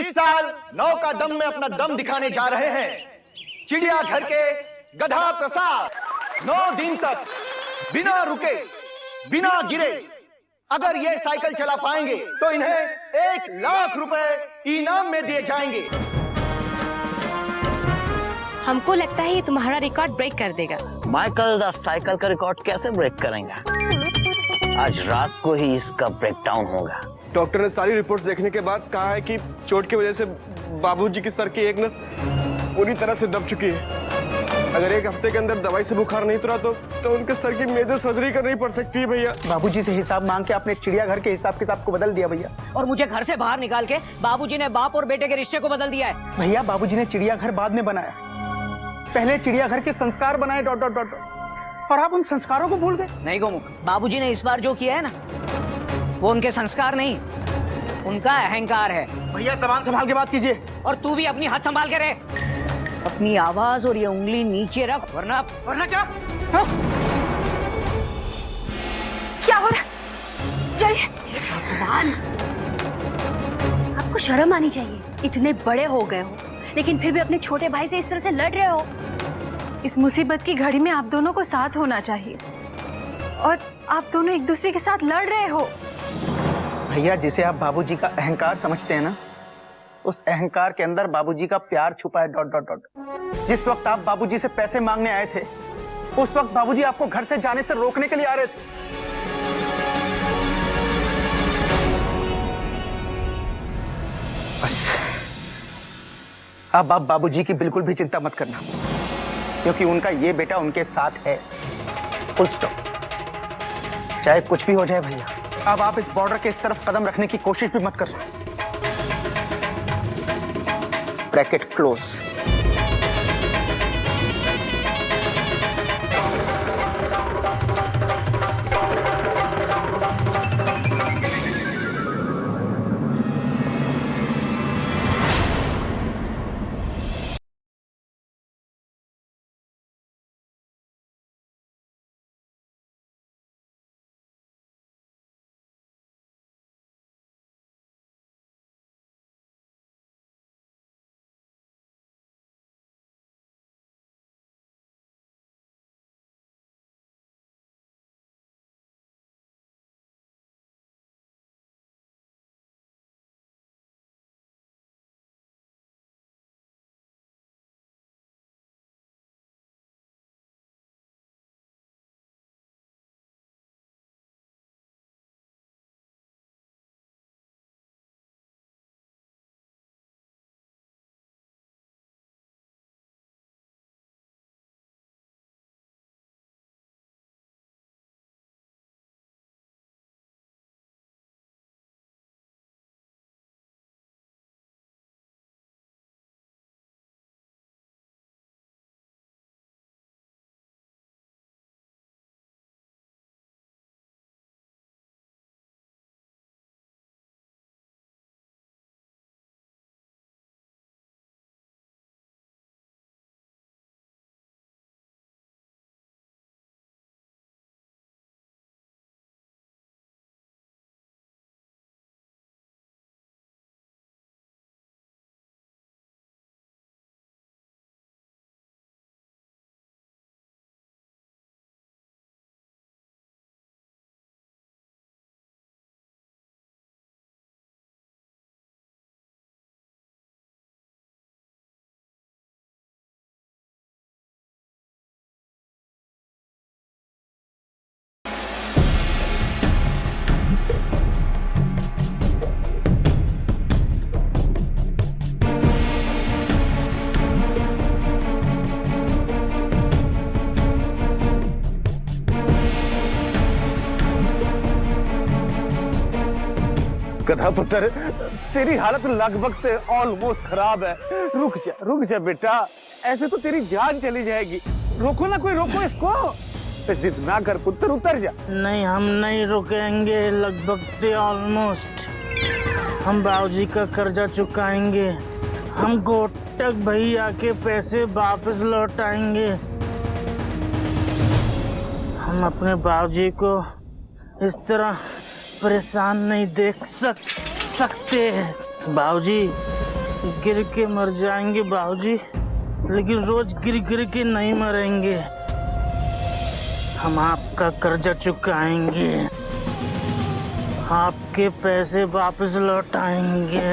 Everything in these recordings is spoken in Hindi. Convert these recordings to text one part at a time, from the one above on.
इस साल 9 का दम में अपना दम दिखाने जा रहे हैं चिड़ियाघर के गधा प्रसाद। 9 दिन तक बिना रुके बिना गिरे अगर ये साइकिल चला पाएंगे तो इन्हें 1 लाख रुपए इनाम में दिए जाएंगे। हमको लगता है ये तुम्हारा रिकॉर्ड ब्रेक कर देगा। माइकल द साइकिल का रिकॉर्ड कैसे ब्रेक करेंगे? आज रात को ही इसका ब्रेकडाउन होगा। डॉक्टर ने सारी रिपोर्ट्स देखने के बाद कहा है कि चोट की वजह से बाबूजी की सर की एक नस पूरी तरह से दब चुकी है। अगर 1 हफ्ते के अंदर दवाई से बुखार नहीं उतरा तो उनके सर की मेजर सर्जरी करनी पड़ सकती है भैया। बाबूजी से हिसाब मांग के आपने चिड़ियाघर के हिसाब किताब को बदल दिया भैया। और मुझे घर से बाहर निकाल के बाबूजी ने बाप और बेटे के रिश्ते को बदल दिया है। भैया बाबूजी ने चिड़ियाघर बाद में बनाया, पहले चिड़ियाघर के संस्कार बनाए ... और आप उन संस्कारों को भूल गए। नहीं गोमुख, बाबूजी ने इस बार जो किया है ना वो उनके संस्कार नहीं, उनका अहंकार है। भैया सामान संभाल के बात कीजिए। और तू भी अपनी हाथ संभाल के रहे। अपनी आवाज और ये उंगली नीचे रख, वरना क्या? क्या हो रहा है? भगवान, आपको शर्म आनी चाहिए। इतने बड़े हो गए हो लेकिन फिर भी अपने छोटे भाई से इस तरह से लड़ रहे हो। इस मुसीबत की घड़ी में आप दोनों को साथ होना चाहिए और आप दोनों एक दूसरे के साथ लड़ रहे हो। भैया जिसे आप बाबूजी का अहंकार समझते हैं ना, उस अहंकार के अंदर बाबूजी का प्यार छुपा है ... जिस वक्त आप बाबूजी से पैसे मांगने आए थे उस वक्त बाबूजी आपको घर से जाने से रोकने के लिए आ रहे थे। बस अब आप बाबूजी की बिल्कुल भी चिंता मत करना, क्योंकि उनका ये बेटा उनके साथ है। Full stop. चाहे कुछ भी हो जाए भैया, अब आप इस बॉर्डर के इस तरफ कदम रखने की कोशिश भी मत करना। Bracket close. गधा पुत्र, तेरी हालत लगभग से ऑलमोस्ट खराब है। रुक जा बेटा, ऐसे तो तेरी जान चली जाएगी। रोको ना, कोई रोको इसको। जिद ना कर पुत्र, उतर जा। नहीं, हम नहीं रुकेंगे। लगभग से ऑलमोस्ट हम बाबूजी का कर्जा चुकाएंगे। हम गोटक भैया के पैसे वापस लौटाएंगे। हम अपने बाबूजी को इस तरह परेशान नहीं देख सकते। बाबूजी, गिर के मर जाएंगे बाबूजी, लेकिन रोज गिर गिर के नहीं मरेंगे। हम आपका कर्जा चुकाएंगे, आपके पैसे वापस लौटाएंगे।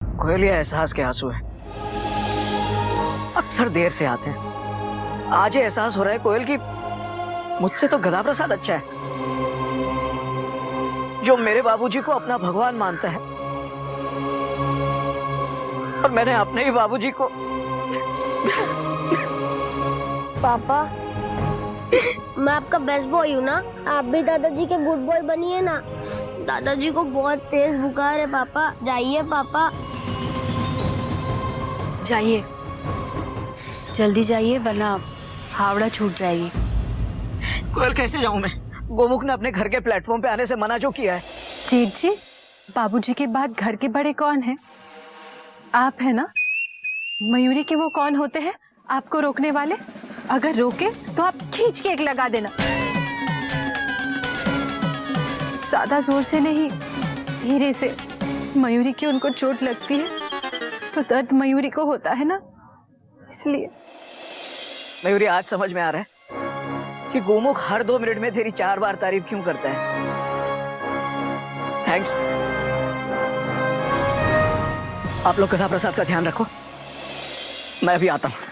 कोयल, ये एहसास के आंसू है, अक्सर देर से आते हैं। आज ये एहसास हो रहा है कोयल कि मुझसे तो गधा प्रसाद अच्छा है, जो मेरे बाबूजी को अपना भगवान मानता है, और मैंने अपने ही बाबूजी को। पापा, मैं आपका बेस्ट बॉय हूँ ना, आप भी दादाजी के गुड बॉय बनिए ना। दादाजी को बहुत तेज बुखार है पापा, जाइए पापा। जाइए, जल्दी जाइए वरना हावड़ा छूट जाएगी। कोयल, कैसे जाऊं मैं? गोमुख ने अपने घर के प्लेटफॉर्म पे आने से मना जो किया है। जीत जी, बाबूजी के बाद घर के बड़े कौन हैं? आप है ना? मयूरी के वो कौन होते हैं आपको रोकने वाले? अगर रोके तो आप खींच के एक लगा देना। ज्यादा जोर से नहीं, धीरे से। मयूरी की उनको चोट लगती है तो दर्द मयूरी को होता है ना, इसलिए। मयूरी, आज समझ में आ रहा है कि गोमुख हर 2 मिनट में तेरी 4 बार तारीफ क्यों करता है। थैंक्स। आप लोग कथा प्रसाद का ध्यान रखो, मैं भी आता हूं।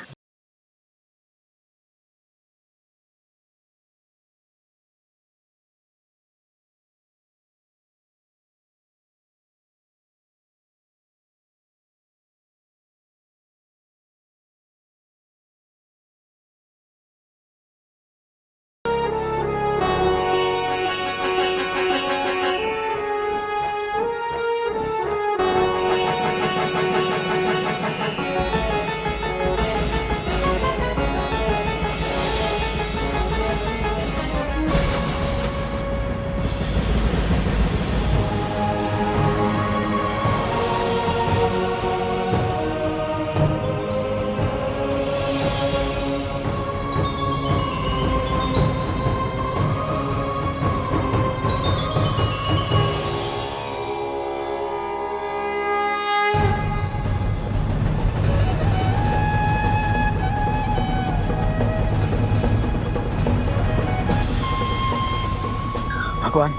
भगवान,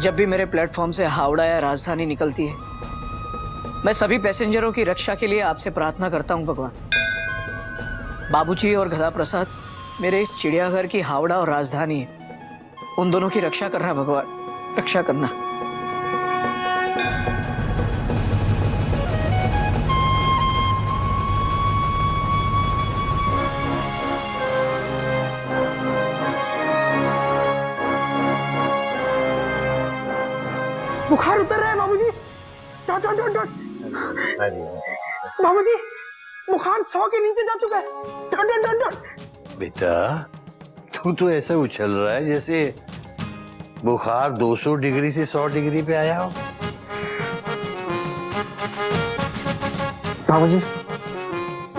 जब भी मेरे प्लेटफॉर्म से हावड़ा या राजधानी निकलती है, मैं सभी पैसेंजरों की रक्षा के लिए आपसे प्रार्थना करता हूं भगवान। बाबूजी और गधा प्रसाद मेरे इस चिड़ियाघर की हावड़ा और राजधानी है, उन दोनों की रक्षा करना भगवान, रक्षा करना। बुखार उतर रहा है बाबूजी। Dot dot dot dot. बाबूजी बुखार 100 के नीचे जा चुका है। Dot dot dot dot. बेटा तू तो ऐसा उछल रहा है जैसे बुखार 200 डिग्री से 100 डिग्री पे आया हो। बाबूजी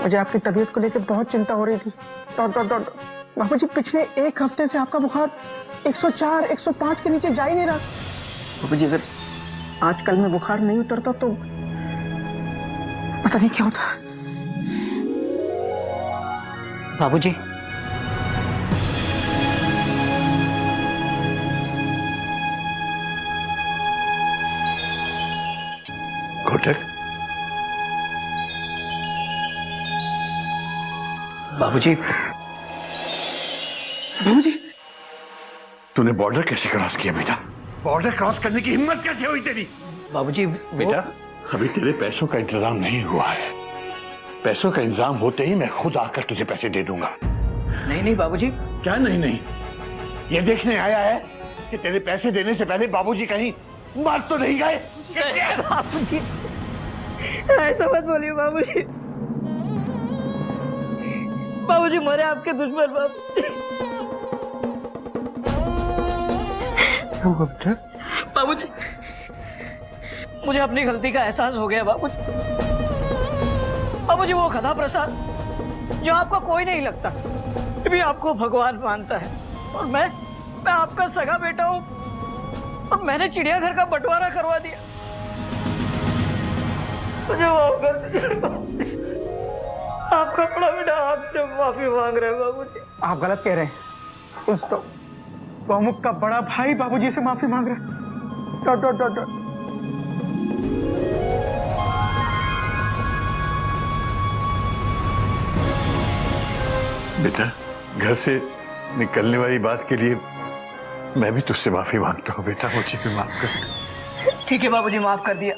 मुझे आपकी तबीयत को लेकर बहुत चिंता हो रही थी। Dot dot dot. बाबूजी पिछले 1 हफ्ते से आपका बुखार 104, 105 के नीचे जा ही नहीं रहा। बाबूजी अगर आजकल में बुखार नहीं उतरता तो पता नहीं क्या होता। बाबूजी, घोटक, बाबूजी, बाबूजी तूने बॉर्डर कैसे क्रॉस किया बेटा? बॉर्डर क्रॉस करने की हिम्मत कैसे हुई तेरी? बाबूजी बेटा अभी तेरे पैसों का इंतजाम नहीं हुआ है। पैसों का इंतजाम होते ही मैं खुद आकर तुझे पैसे दे दूंगा। नहीं नहीं बाबूजी। क्या नहीं नहीं? ये देखने आया है कि तेरे पैसे देने से पहले बाबूजी कहीं मर तो नहीं गए। बाबूजी ऐसा मत बोलिए बाबूजी। बाबूजी मरे आपके दुश्मन बाबूजी। मुझे अपनी गलती का एहसास हो गया बाबूजी। बाबूजी वो गधा प्रसाद जो आपको कोई नहीं लगता, फिर भी आपको भगवान मानता है, और मैं आपका सगा बेटा हूं, और मैंने चिड़ियाघर का बंटवारा करवा दिया। मुझे माफ कर दीजिए। आपका बड़ा बेटा आपसे माफी मांग रहा है बाबूजी। आप गलत कह रहे हैं। कुछ तो गौमुख का बड़ा भाई बाबूजी से माफी मांग रहा है। Dot dot dot dot. बेटा घर से निकलने वाली बात के लिए मैं भी तुझसे माफी मांगता हूँ बेटा, मुझे भी माफ कर। ठीक है बाबूजी, माफ कर दिया।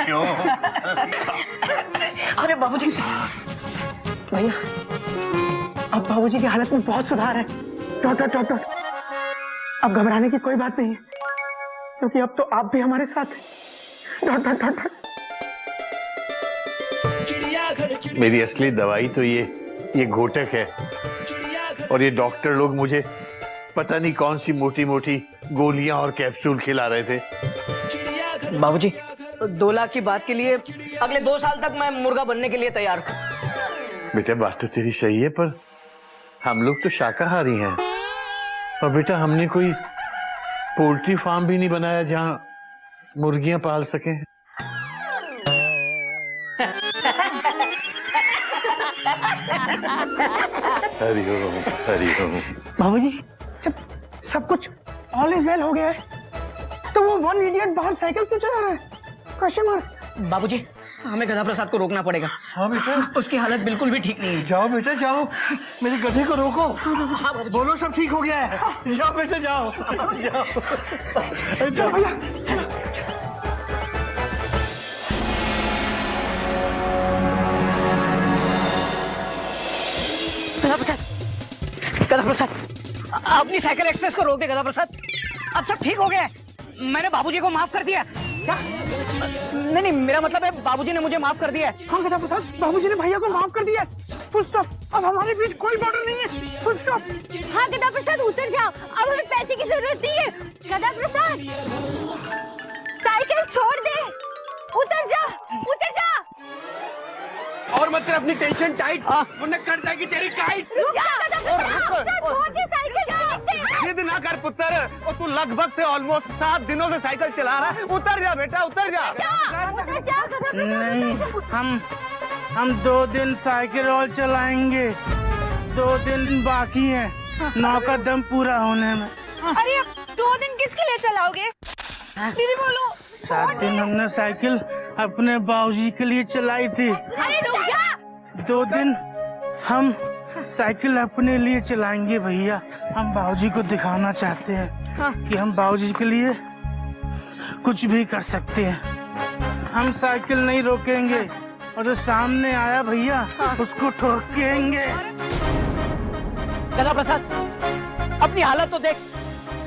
क्यों? अरे बाबूजी भैया अब बाबूजी की हालत में बहुत सुधार है। Dot dot dot dot. अब घबराने की कोई बात नहीं है, क्योंकि अब तो आप भी हमारे साथ हैं। Dot dot dot dot. मेरी असली दवाई तो ये घोटक है, और ये डॉक्टर लोग मुझे पता नहीं कौन सी मोटी मोटी गोलियां और कैप्सूल खिला रहे थे। बाबूजी 2 लाख की बात के लिए अगले 2 साल तक मैं मुर्गा बनने के लिए तैयार हूँ। बेटा बात तो तेरी सही है, पर हम लोग तो शाकाहारी हैं, और बेटा हमने कोई पोल्ट्री फार्म भी नहीं बनाया जहां मुर्गियां पाल सकें। हरिओम हरिओम। बाबूजी जब सब कुछ ऑल इज वेल हो गया है, तो वो वन इडियट बाहर साइकिल क्यों चला रहा है? Question mark. बाबूजी हमें गधा प्रसाद को रोकना पड़ेगा। हाँ बेटा, उसकी हालत बिल्कुल भी ठीक नहीं है। जाओ बेटा जाओ, मेरे गधे को रोको। बोलो सब ठीक हो गया है। जाओ बेटा जाओ जाओ। चलो भैया गधा प्रसाद, गधा प्रसाद, अपनी साइकिल एक्सप्रेस को रोक दे गधा प्रसाद। अब सब ठीक हो गया है। मैंने बाबूजी को माफ कर दिया। क्या? नहीं नहीं, मेरा मतलब है बाबूजी ने मुझे माफ कर दिया है। हाँ गधा प्रसाद, बाबूजी ने भैया को माफ कर दिया। Full stop. अब हमारे बीच कोई बॉर्डर नहीं है। Full stop. हाँ गधा प्रसाद उतर जाओ, अब हमें पैसे की जरूरत नहीं है। गधा प्रसाद साइकिल छोड़ दे, उतर जा, उतर जा। और मत कर अपनी टेंशन टाइट, वरना कट जाएगी तेरी काइट। रुक जा गधा प्रसाद, छोड़ दे साइकिल, छोड़ दे। जिद ना कर पुत्र, और तू लगभग से ऑलमोस्ट 7 दिनों से साइकिल चला रहा है। उतर जा बेटा, उतर जा। उतर जा गधा प्रसाद। नहीं, हम 2 दिन साइकिल और चलाएंगे, 2 दिन बाकी है 9 का दम पूरा होने में। अरे अब 2 दिन किसके लिए चलाओगे? दीदी बोलो। 7 दिन हमने साइकिल अपने बाबूजी के लिए चलाई थी। अरे रुक जा। 2 दिन हम साइकिल अपने लिए चलाएंगे भैया। हम बाबूजी को दिखाना चाहते हैं कि हम बाबूजी के लिए कुछ भी कर सकते हैं। हम साइकिल नहीं रोकेंगे और जो सामने आया भैया उसको ठोकेंगे। गधा प्रसाद, अपनी हालत तो देख,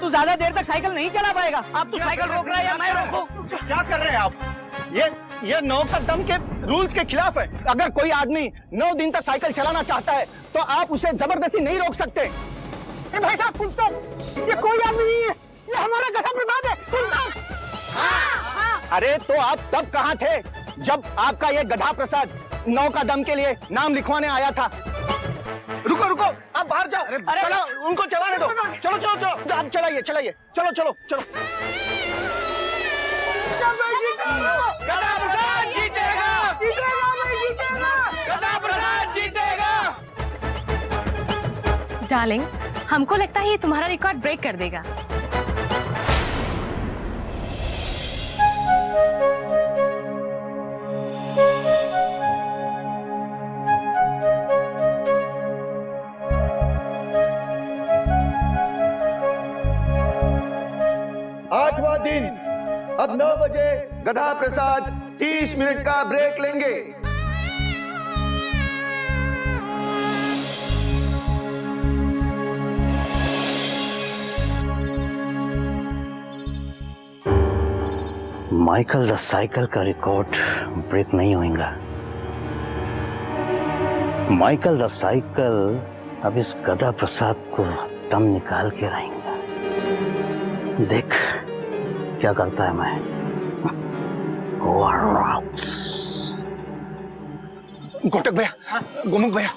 तू ज्यादा देर तक साइकिल नहीं चला पाएगा। आप तो साइकिल रोक रहा है या मैं रोकूं? क्या कर रहे हैं आप? ये 9 का दम के रूल्स के खिलाफ है। अगर कोई आदमी 9 दिन तक साइकिल चलाना चाहता है तो आप उसे जबरदस्ती नहीं रोक सकते। भाई साहब फुल स्टॉप। ये कोई आदमी नहीं है, ये हमारा गधा प्रसाद है। Full stop. अरे तो आप तब कहाँ थे जब आपका ये गधा प्रसाद 9 का दम के लिए नाम लिखवाने आया था? रुको रुको, आप बाहर जाओ। चलो उनको चलाने दो। चलो चलो चलो, आप चलाइए चलाइए। चलो चलो चलो। गधा प्रसाद जीतेगा, गधा प्रसाद जीतेगा। डार्लिंग, हमको लगता है ये तुम्हारा रिकॉर्ड ब्रेक कर देगा। आठवां दिन, अब 9 बजे गधा प्रसाद 30 मिनट का ब्रेक लेंगे। माइकल द साइकिल का रिकॉर्ड ब्रेक नहीं होगा। माइकल द साइकिल अब इस गधा प्रसाद को दम निकाल के रहेंगे। देख क्या करता है मैं। घोटक भैया, गोमुख भैया,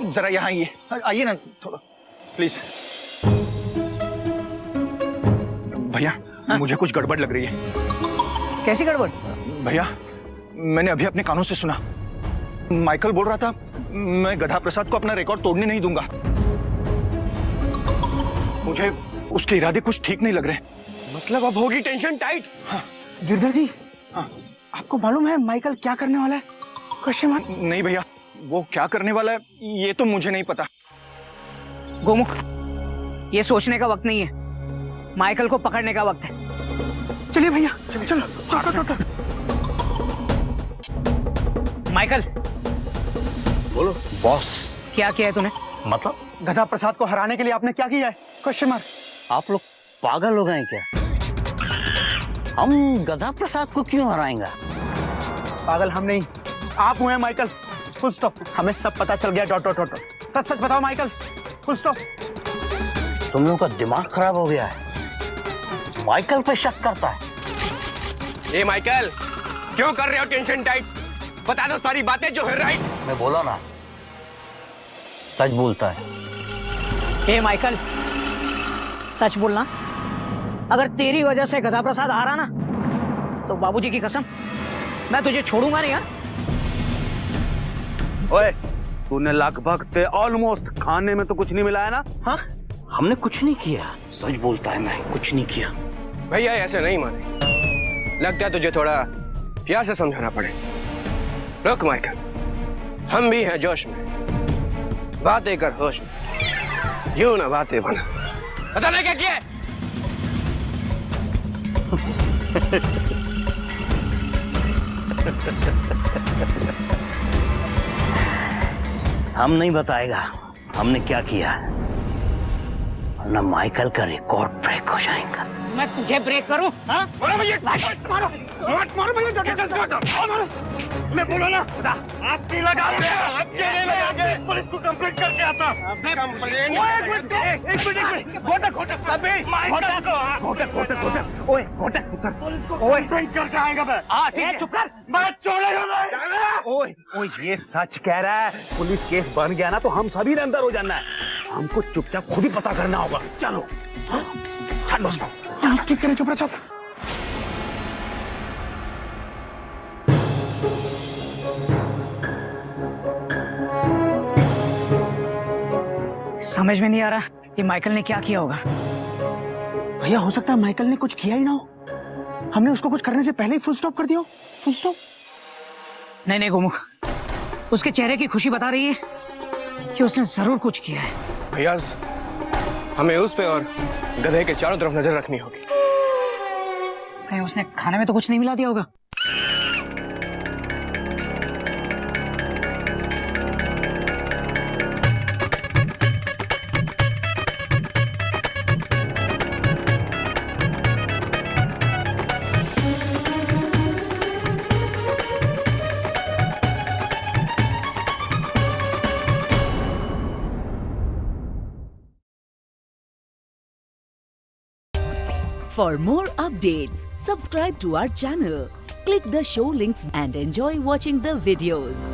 जरा यहाँ आइए। आइए ना थोड़ा प्लीज। भैया मुझे कुछ गड़बड़ लग रही है। कैसी गड़बड़? भैया मैंने अभी अपने कानों से सुना, माइकल बोल रहा था मैं गधा प्रसाद को अपना रिकॉर्ड तोड़ने नहीं दूंगा। मुझे उसके इरादे कुछ ठीक नहीं लग रहे। मतलब अब होगी टेंशन टाइट। हाँ। गिरधर जी, आपको मालूम है माइकल क्या करने वाला है? Question mark. नहीं भैया, वो क्या करने वाला है ये तो मुझे नहीं पता। गोमुख, ये सोचने का वक्त नहीं है, माइकल को पकड़ने का वक्त है। चलिए भैया, चलो चलो चलो चलो। माइकल, बोलो बॉस। क्या किया है तूने? मतलब गधा प्रसाद को हराने के लिए आपने क्या किया है? Question mark. आप लोग पागल हो गए क्या? हम गधा प्रसाद को क्यों हराएंगे? पागल हम नहीं, आप हुए हैं माइकल। Full stop. हमें सब पता चल गया। Dot dot dot. सच सच बताओ माइकल। Full stop. तुम लोगों का दिमाग खराब हो गया है। माइकल पे शक करता है। ए माइकल, क्यों कर रहे हो टेंशन टाइट? बता दो सारी बातें जो है। राइट, मैं बोला ना, सच बोलता है। हे माइकल, सच बोलना। अगर तेरी वजह से गधा प्रसाद हारा ना, तो बाबूजी की कसम मैं तुझे छोड़ूंगा नहीं। ओए, तूने लगभग ऑलमोस्ट खाने में तो कुछ नहीं मिलाया ना? हाँ, हमने कुछ नहीं किया। सच बोलता है, मैं कुछ नहीं किया। भैया ऐसे नहीं माने, लगता है तुझे थोड़ा प्यार से समझाना पड़े। रुक माइकल, हम भी हैं जोश में, बातें कर होश में, यूं ना बातें बना। पता नहीं क्या किया है? हम नहीं बताएगा हमने क्या किया है, वरना माइकल का रिकॉर्ड ब्रेक हो जाएगा। मैं तुझे ब्रेक करूं? हाँ? मारो भैया, मारो मारो भैया, मारो। मैं बोलो ना, आप नहीं लगाते, आपके नहीं लगाते। पुलिस को कंप्लेंट करके आता। कंप्लेंट? एक मिनट, घोटक घोटक, अबे घोटक घोटक घोटक घोटक, ओए घोटक उतर, ओए कंप्लेंट करके आएगा मैं। हाँ ठीक है, चुप कर। मैं चोरे हो रहा। ओए ओए, ये सच कह रहा है। पुलिस केस बन गया ना तो हम सभी ने अंदर हो जाना है। हमको चुपचाप खुद ही पता करना होगा। चलो चलो, ठीक करें, चुप रहो सब। समझ में नहीं आ रहा कि माइकल ने क्या किया होगा। भैया हो सकता है माइकल ने कुछ किया ही ना हो, हमने उसको कुछ करने से पहले ही फुल स्टॉप कर दिया हो। Full stop. नहीं नहीं गोमुख, उसके चेहरे की खुशी बता रही है कि उसने जरूर कुछ किया है। भैया हमें उस पे और गधे के चारों तरफ नजर रखनी होगी। कहीं उसने खाने में तो कुछ नहीं मिला दिया होगा। For more updates, subscribe to our channel, click the show links and enjoy watching the videos.